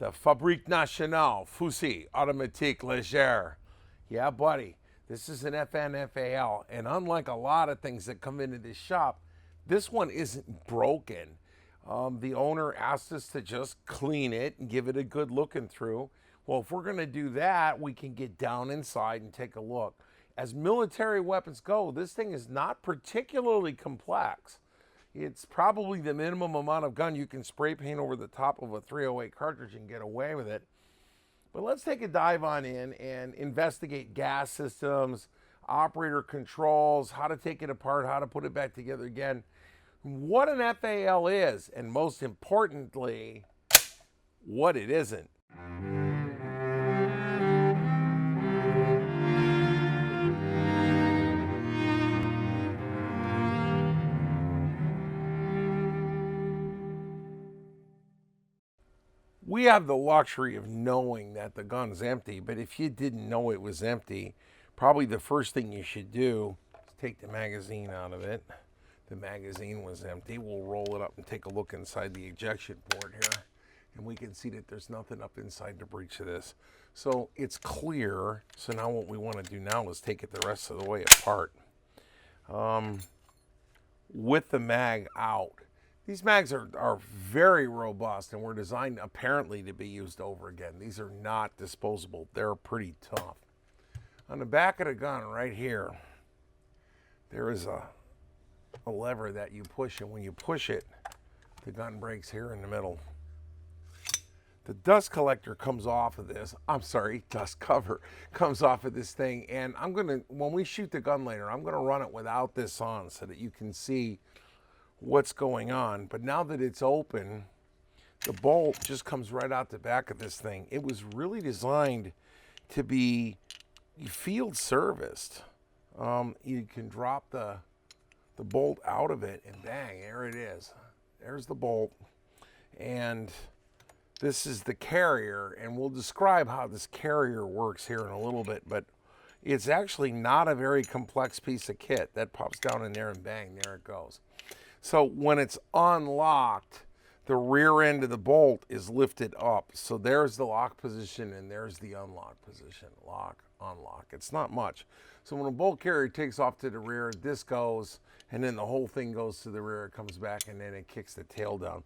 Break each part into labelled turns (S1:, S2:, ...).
S1: The Fabrique Nationale Fusil Automatique Légère. Yeah, buddy, this is an FAL, and unlike a lot of things that come into this shop, this one isn't broken. The owner asked us to just clean it and give it a good looking through. Well, if we're gonna do that, we can get down inside and take a look. As military weapons go, this thing is not particularly complex. It's probably the minimum amount of gun you can spray paint over the top of a 308 cartridge and get away with it. But let's take a dive on in and investigate gas systems, operator controls, how to take it apart, how to put it back together again, what an FAL is, and most importantly, what it isn't. We have the luxury of knowing that the gun's empty, but if you didn't know it was empty, probably the first thing you should do is take the magazine out of it. The magazine was empty. We'll roll it up and take a look inside the ejection port here, and we can see that there's nothing up inside the breech of this. So it's clear. So now what we want to do now is take it the rest of the way apart. With the mag out. These mags are very robust and were designed apparently to be used over again. These are not disposable. They're pretty tough. On the back of the gun right here, there is a lever that you push, and when you push it, the gun breaks here in the middle. The dust collector comes off of this. I'm sorry, dust cover comes off of this thing, and when we shoot the gun later, I'm gonna run it without this on so that you can see what's going on. But now that it's open, the bolt just comes right out the back of this thing. It was really designed to be field serviced. You can drop the bolt out of it and bang, there it is. There's the bolt. And this is the carrier, and we'll describe how this carrier works here in a little bit, but it's actually not a very complex piece of kit. That pops down in there and bang, there it goes. So when it's unlocked, the rear end of the bolt is lifted up. So there's the lock position and there's the unlock position. Lock, unlock. It's not much. So when a bolt carrier takes off to the rear, this goes, and then the whole thing goes to the rear, it comes back, and then it kicks the tail down.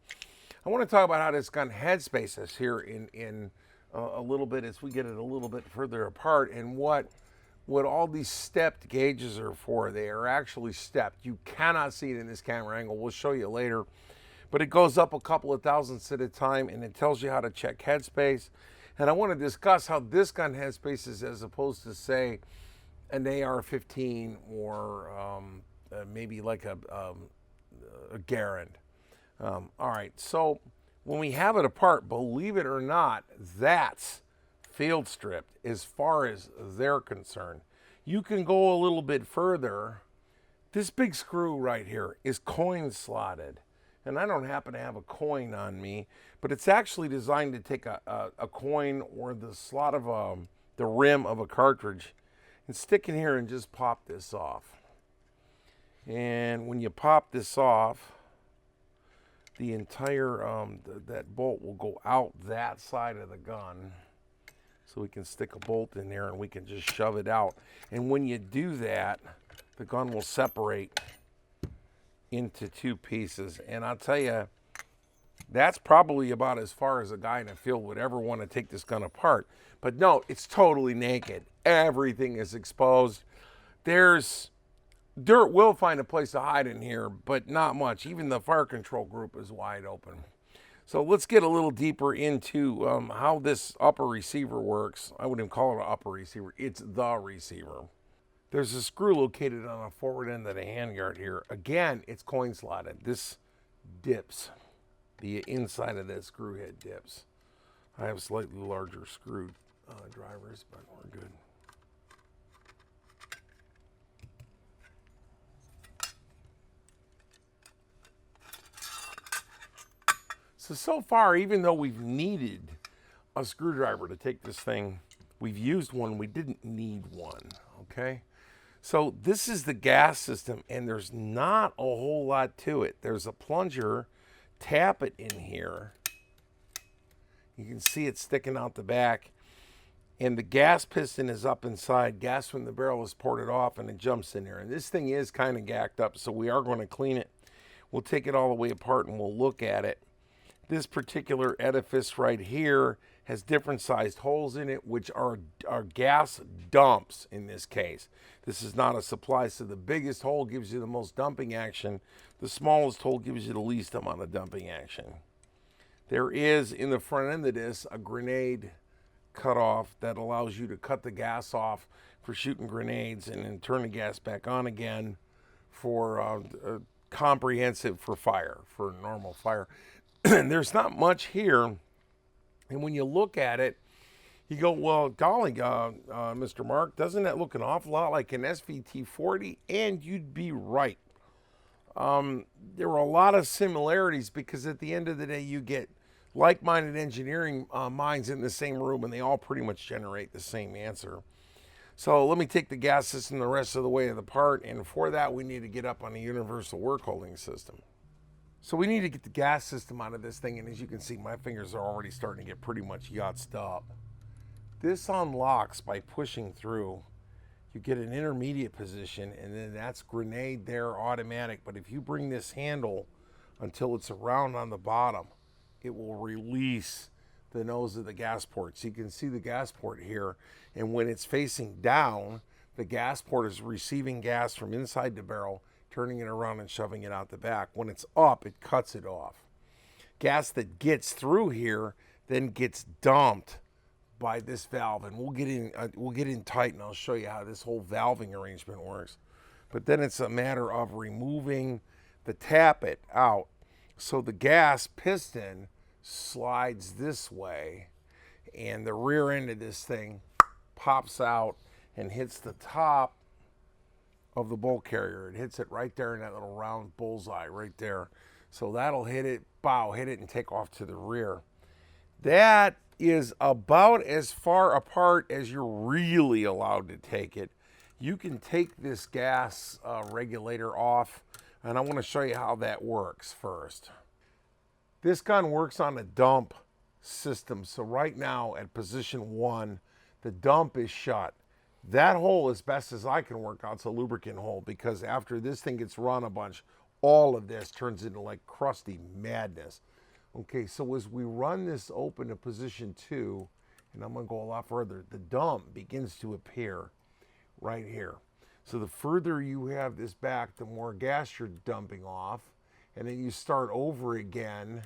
S1: I want to talk about how this gun headspace is here in a little bit as we get it a little bit further apart, and what all these stepped gauges are for. They are actually stepped. You cannot see it in this camera angle. We'll show you later. But it goes up a couple of thousandths at a time, and it tells you how to check headspace. And I want to discuss how this gun headspace is as opposed to, say, an AR-15 or maybe like a Garand. All right, so when we have it apart, believe it or not, that's field stripped as far as they're concerned. You can go a little bit further. This big screw right here is coin slotted, and I don't happen to have a coin on me, but it's actually designed to take a coin or the slot of the rim of a cartridge and stick in here and just pop this off. And when you pop this off, the entire that bolt will go out that side of the gun. So we can stick a bolt in there and we can just shove it out. And when you do that, the gun will separate into two pieces. And I'll tell you, that's probably about as far as a guy in the field would ever want to take this gun apart. But no, it's totally naked. Everything is exposed. Dirt will find a place to hide in here, but not much. Even the fire control group is wide open. So let's get a little deeper into how this upper receiver works. I wouldn't even call it an upper receiver. It's the receiver. There's a screw located on the forward end of the handguard here. Again, it's coin slotted. This dips. The inside of that screw head dips. I have slightly larger screw drivers, but we're good. So far, even though we've needed a screwdriver to take this thing, we've used one, we didn't need one, okay? So this is the gas system, and there's not a whole lot to it. There's a plunger, tap it in here, You can see it sticking out the back. And the gas piston is up inside. Gas from the barrel is ported off and it jumps in there. And this thing is kind of gacked up, so we are going to clean it. We'll take it all the way apart and we'll look at it. This particular edifice right here has different sized holes in it, which are gas dumps in this case. This is not a supply, so the biggest hole gives you the most dumping action. The smallest hole gives you the least amount of dumping action. There is, in the front end of this, a grenade cutoff that allows you to cut the gas off for shooting grenades and then turn the gas back on again for comprehensive for fire, for normal fire. There's not much here. And when you look at it, you go, well, golly, Mr. Mark, doesn't that look an awful lot like an SVT40? And you'd be right. There were a lot of similarities because at the end of the day, you get like-minded engineering minds in the same room, and they all pretty much generate the same answer. So let me take the gas system the rest of the way of the part, and for that, we need to get up on a universal work holding system. So we need to get the gas system out of this thing, and as you can see, my fingers are already starting to get pretty much yatzed up. This unlocks by pushing through. You get an intermediate position, and then that's grenade there automatic. But if you bring this handle until it's around on the bottom, it will release the nose of the gas port. So you can see the gas port here, and when it's facing down, the gas port is receiving gas from inside the barrel, turning it around and shoving it out the back. When it's up, it cuts it off. Gas that gets through here then gets dumped by this valve, and we'll get in tight, and I'll show you how this whole valving arrangement works. But then it's a matter of removing the tappet out. So the gas piston slides this way, and the rear end of this thing pops out and hits the top of the bolt carrier. It hits it right there in that little round bullseye right there. So that'll hit it, bow, hit it, and take off to the rear. That is about as far apart as you're really allowed to take it. You can take this gas regulator off, and I want to show you how that works first. This gun works on a dump system. So right now at position 1, the dump is shut. That hole, as best as I can work out, is a lubricant hole, because after this thing gets run a bunch, all of this turns into like crusty madness. Okay, so as we run this open to position 2, and I'm going to go a lot further, the dump begins to appear right here. So the further you have this back, the more gas you're dumping off, and then you start over again.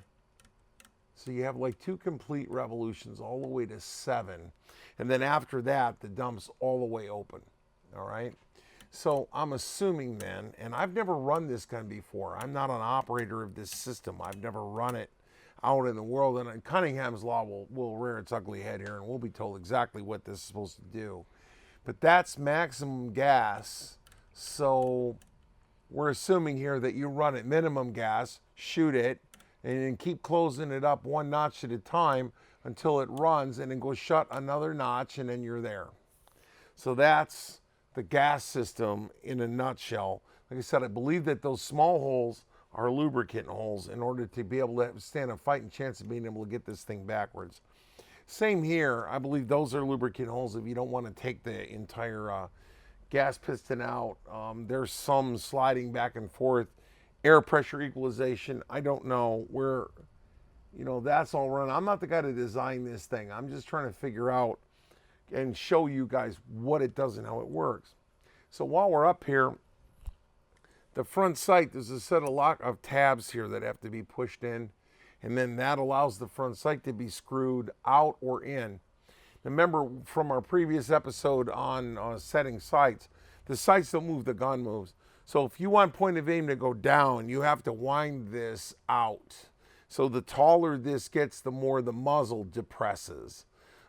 S1: So you have like 2 complete revolutions all the way to 7. And then after that, the dump's all the way open, all right? So I'm assuming then, and I've never run this gun before. I'm not an operator of this system. I've never run it out in the world. And Cunningham's Law will rear its ugly head here, and we'll be told exactly what this is supposed to do. But that's maximum gas. So we're assuming here that you run at minimum gas, shoot it, and then keep closing it up 1 notch at a time until it runs, and then go shut another notch, and then you're there. So that's the gas system in a nutshell. Like I said, I believe that those small holes are lubricant holes in order to be able to stand a fighting chance of being able to get this thing backwards. Same here. I believe those are lubricant holes if you don't want to take the entire gas piston out. There's some sliding back and forth. Air pressure equalization, I don't know where, that's all run. I'm not the guy to design this thing. I'm just trying to figure out and show you guys what it does and how it works. So while we're up here, the front sight, there's a set of tabs here that have to be pushed in, and then that allows the front sight to be screwed out or in. Remember from our previous episode on setting sights, the sights don't move, the gun moves. So if you want point of aim to go down, you have to wind this out. So the taller this gets, the more the muzzle depresses.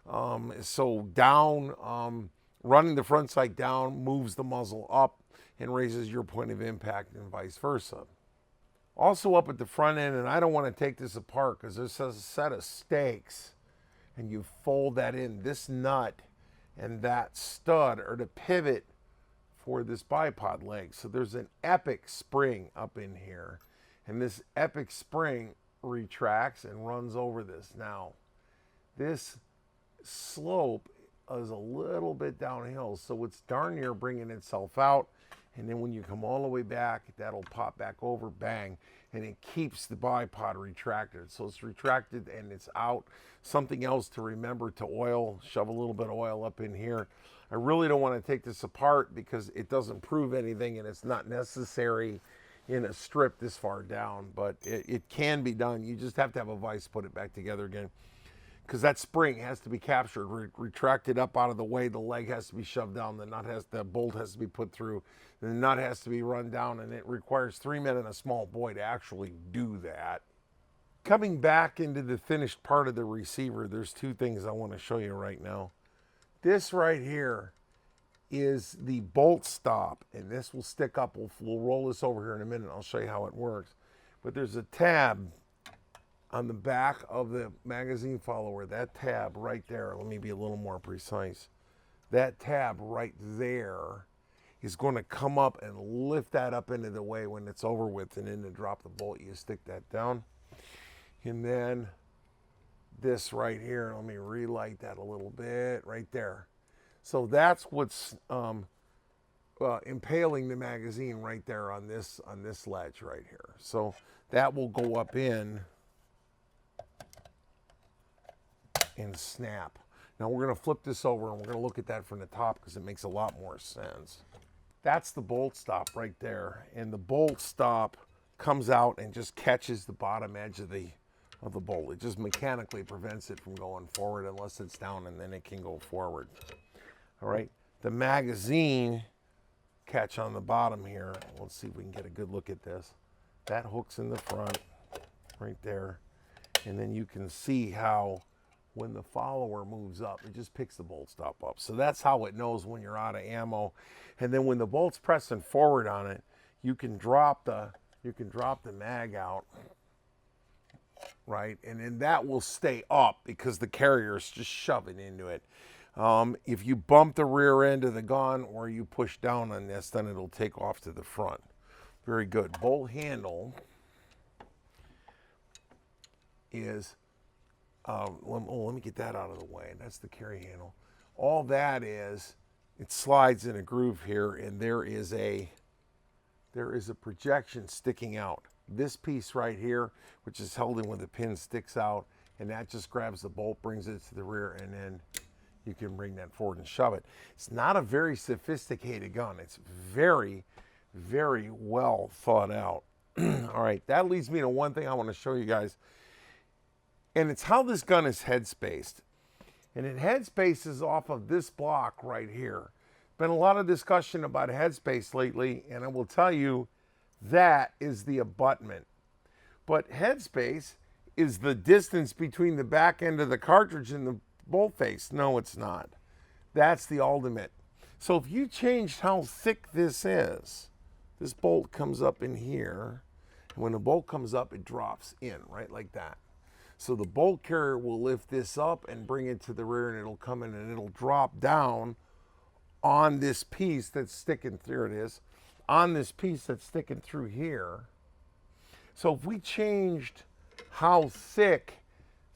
S1: So down, running the front sight down moves the muzzle up and raises your point of impact, and vice versa. Also up at the front end, and I don't want to take this apart because there's a set of stakes, and you fold that in. This nut and that stud are the pivot for this bipod leg. So there's an epic spring up in here, and this epic spring retracts and runs over this. Now, this slope is a little bit downhill, so it's darn near bringing itself out. And then when you come all the way back, that'll pop back over, bang, and it keeps the bipod retracted. So it's retracted and it's out. Something else to remember to oil, shove a little bit of oil up in here. I really don't want to take this apart because it doesn't prove anything and it's not necessary in a strip this far down, but it can be done. You just have to have a vise to put it back together again, because that spring has to be captured, retracted up out of the way. The leg has to be shoved down. The bolt has to be put through. The nut has to be run down, and it requires 3 men and a small boy to actually do that. Coming back into the finished part of the receiver, there's two things I want to show you right now. This right here is the bolt stop, and this will stick up. We'll roll this over here in a minute. I'll show you how it works. But there's a tab on the back of the magazine follower. That tab right there, let me be a little more precise. That tab right there is going to come up and lift that up into the way when it's over with, and then to drop the bolt, you stick that down. And then this right here, let me relight that a little bit right there. So that's what's impaling the magazine right there on this ledge right here. So that will go up in and snap. Now we're going to flip this over and we're going to look at that from the top because it makes a lot more sense. That's the bolt stop right there, and the bolt stop comes out and just catches the bottom edge of the bolt. It just mechanically prevents it from going forward unless it's down, and then it can go forward. All right, the magazine catch on the bottom here. Let's see if we can get a good look at this. That hooks in the front right there, and then you can see how when the follower moves up, it just picks the bolt stop up. So that's how it knows when you're out of ammo. And then when the bolt's pressing forward on it, you can drop the mag out, right? And then that will stay up because the carrier's just shoving into it. If you bump the rear end of the gun or you push down on this, then it'll take off to the front. Very good. Bolt handle is, let me get that out of the way. That's the carry handle. All that is, it slides in a groove here, and there is a projection sticking out. This piece right here, which is held in with the pin, sticks out, and that just grabs the bolt, brings it to the rear, and then you can bring that forward and shove it. It's not a very sophisticated gun. It's very, very well thought out. All right, that leads me to one thing I want to show you guys, and it's how this gun is head spaced. And it head spaces off of this block right here. Been a lot of discussion about head space lately, and I will tell you that is the abutment. But head space is the distance between the back end of the cartridge and the bolt face. No, it's not. That's the ultimate. So if you changed how thick this is, this bolt comes up in here, and when the bolt comes up, it drops in, right like that. So the bolt carrier will lift this up and bring it to the rear, and it'll come in and it'll drop down on this piece that's sticking through, it is, on this piece that's sticking through here. So if we changed how thick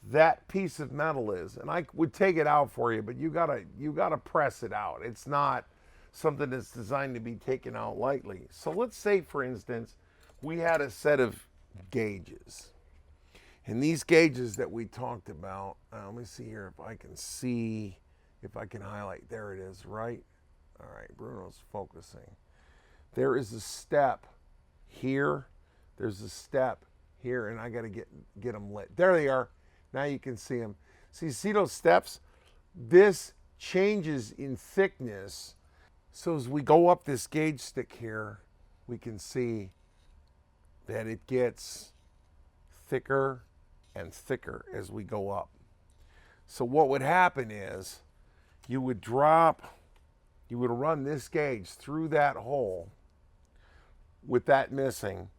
S1: that piece of metal is, and I would take it out for you, but you gotta press it out. It's not something that's designed to be taken out lightly. So let's say, for instance, we had a set of gauges. And these gauges that we talked about, let me see here if I can highlight. There it is, right? All right, Bruno's focusing. There is a step here. There's a step here, and I got to get them lit. There they are. Now you can see them. See those steps? This changes in thickness. So as we go up this gauge stick here, we can see that it gets thicker and thicker as we go up. So what would happen is you would run this gauge through that hole with that missing,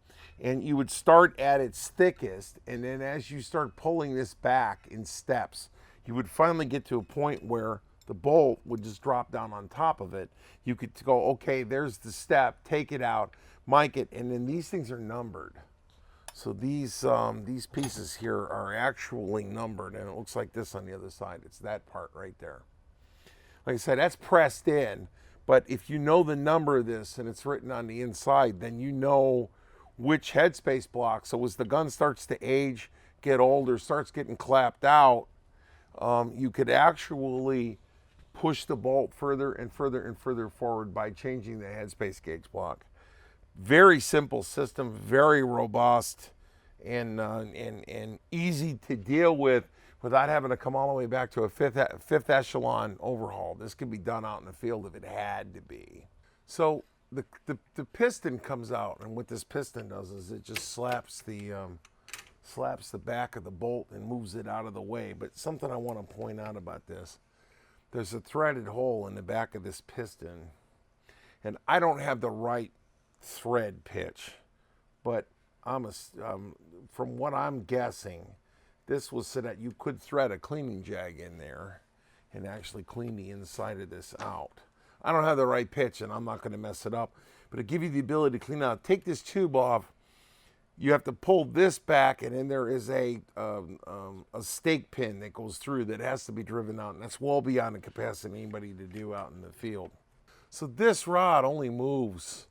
S1: and you would start at its thickest, and then as you start pulling this back in steps, you would finally get to a point where the bolt would just drop down on top of it. You could go, okay, there's the step, take it out, mic it, and then these things are numbered. So these pieces here are actually numbered, and it looks like this on the other side. It's that part right there. Like I said, that's pressed in, but if you know the number of this and it's written on the inside, then you know which headspace block. So as the gun starts to age, get older, starts getting clapped out, you could actually push the bolt further and further and further forward by changing the headspace gauge block. Very simple system, very robust, and easy to deal with without having to come all the way back to a fifth echelon overhaul. This could be done out in the field if it had to be. So the piston comes out, and what this piston does is it just slaps the back of the bolt and moves it out of the way. But something I want to point out about this, there's a threaded hole in the back of this piston, and I don't have the right thread pitch, but from what I'm guessing, this was so that you could thread a cleaning jag in there and actually clean the inside of this out. I don't have the right pitch, and I'm not going to mess it up, but to give you the ability to clean out, take this tube off. You have to pull this back, and then there is a stake pin that goes through that has to be driven out, and that's well beyond the capacity of anybody to do out in the field. So this rod only moves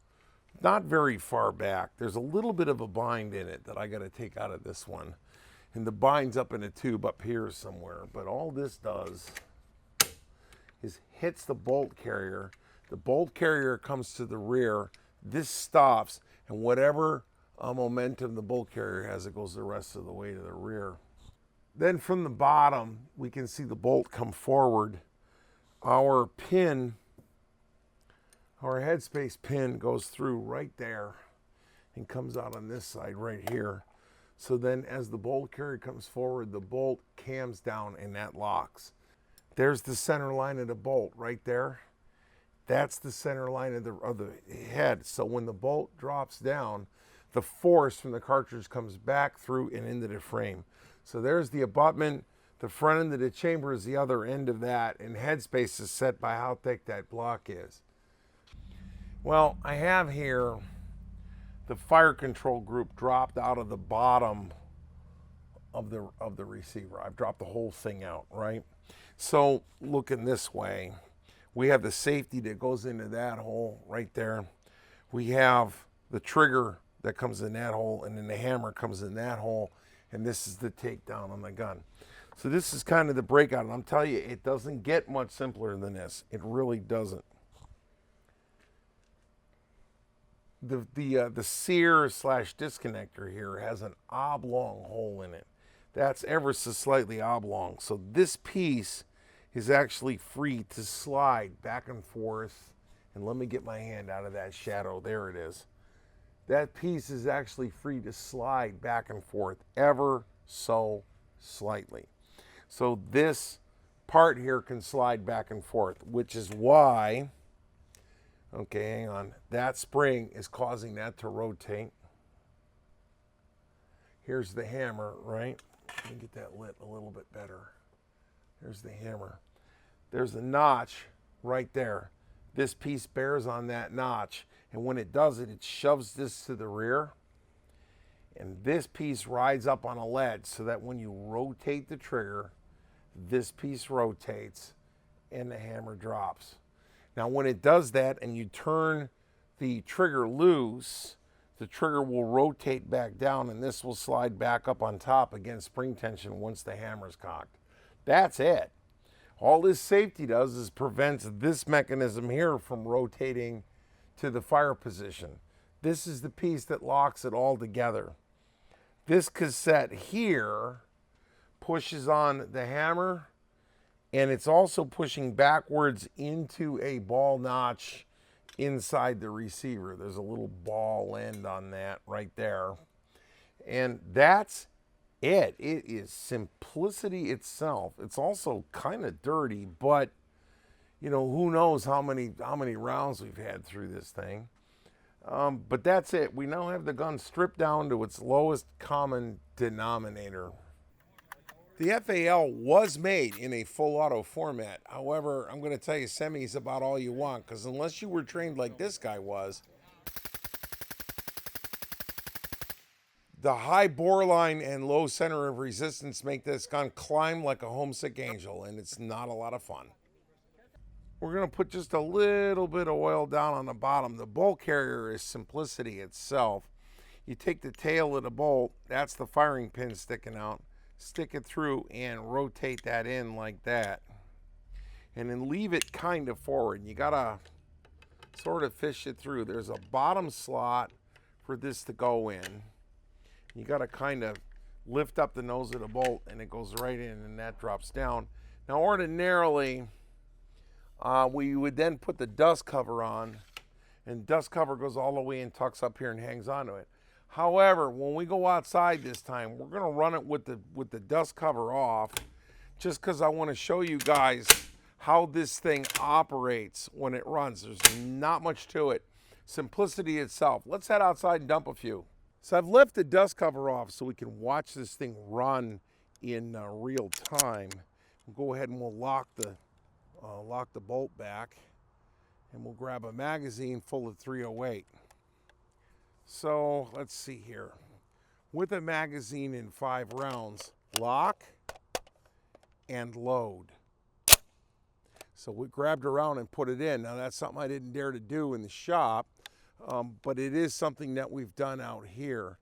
S1: not very far back. There's a little bit of a bind in it that I got to take out of this one, and the bind's up in a tube up here somewhere. But all this does is hits the bolt carrier. The bolt carrier comes to the rear. This stops, and whatever momentum the bolt carrier has, it goes the rest of the way to the rear. Then from the bottom, we can see the bolt come forward. Our pin, our headspace pin goes through right there and comes out on this side right here. So then as the bolt carrier comes forward, the bolt cams down and that locks. There's the center line of the bolt right there. That's the center line of the head. So when the bolt drops down, the force from the cartridge comes back through and into the frame. So there's the abutment. The front end of the chamber is the other end of that, and headspace is set by how thick that block is. Well, I have here the fire control group dropped out of the bottom of the receiver. I've dropped the whole thing out, right? So looking this way, we have the safety that goes into that hole right there. We have the trigger that comes in that hole, and then the hammer comes in that hole, and this is the takedown on the gun. So this is kind of the breakout, and I'm telling you, it doesn't get much simpler than this. It really doesn't. The sear / disconnector here has an oblong hole in it. That's ever so slightly oblong. So this piece is actually free to slide back and forth. And let me get my hand out of that shadow. There it is. That piece is actually free to slide back and forth ever so slightly. So this part here can slide back and forth, which is why, okay, hang on, that spring is causing that to rotate. Here's the hammer, right? Let me get that lit a little bit better. There's the hammer. There's a notch right there. This piece bears on that notch, and when it does it, it shoves this to the rear, and this piece rides up on a ledge so that when you rotate the trigger, this piece rotates and the hammer drops. Now when it does that and you turn the trigger loose, the trigger will rotate back down and this will slide back up on top against spring tension once the hammer's cocked. That's it. All this safety does is prevents this mechanism here from rotating to the fire position. This is the piece that locks it all together. This cassette here pushes on the hammer, and it's also pushing backwards into a ball notch inside the receiver. There's a little ball end on that right there. And that's it. It is simplicity itself. It's also kind of dirty, but you know, who knows how many rounds we've had through this thing. But that's it. We now have the gun stripped down to its lowest common denominator. The FAL was made in a full auto format. However, I'm going to tell you, semi's about all you want, because unless you were trained like this guy was, The high bore line and low center of resistance make this gun climb like a homesick angel, and it's not a lot of fun. We're going to put just a little bit of oil down on the bottom. The bolt carrier is simplicity itself. You take the tail of the bolt, that's the firing pin sticking out, stick it through and rotate that in like that. And then leave it kind of forward. You got to sort of fish it through. There's a bottom slot for this to go in. You got to kind of lift up the nose of the bolt and it goes right in and that drops down. Now ordinarily, we would then put the dust cover on, and dust cover goes all the way and tucks up here and hangs onto it. However, when we go outside this time, we're gonna run it with the dust cover off, just because I want to show you guys how this thing operates when it runs. There's not much to it. Simplicity itself. Let's head outside and dump a few. So I've left the dust cover off so we can watch this thing run in real time. We'll go ahead and we'll lock the bolt back, and we'll grab a magazine full of 308. So let's see here. With a magazine in 5 rounds, lock and load. So we grabbed around and put it in. Now that's something I didn't dare to do in the shop, but it is something that we've done out here.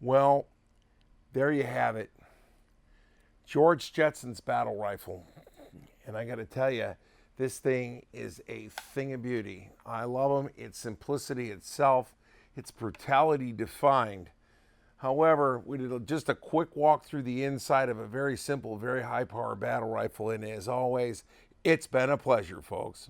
S1: Well, there you have it. George Jetson's battle rifle. And I got to tell you, this thing is a thing of beauty. I love them. It's simplicity itself. It's brutality defined. However, we did just a quick walk through the inside of a very simple, very high power battle rifle. And as always, it's been a pleasure, folks.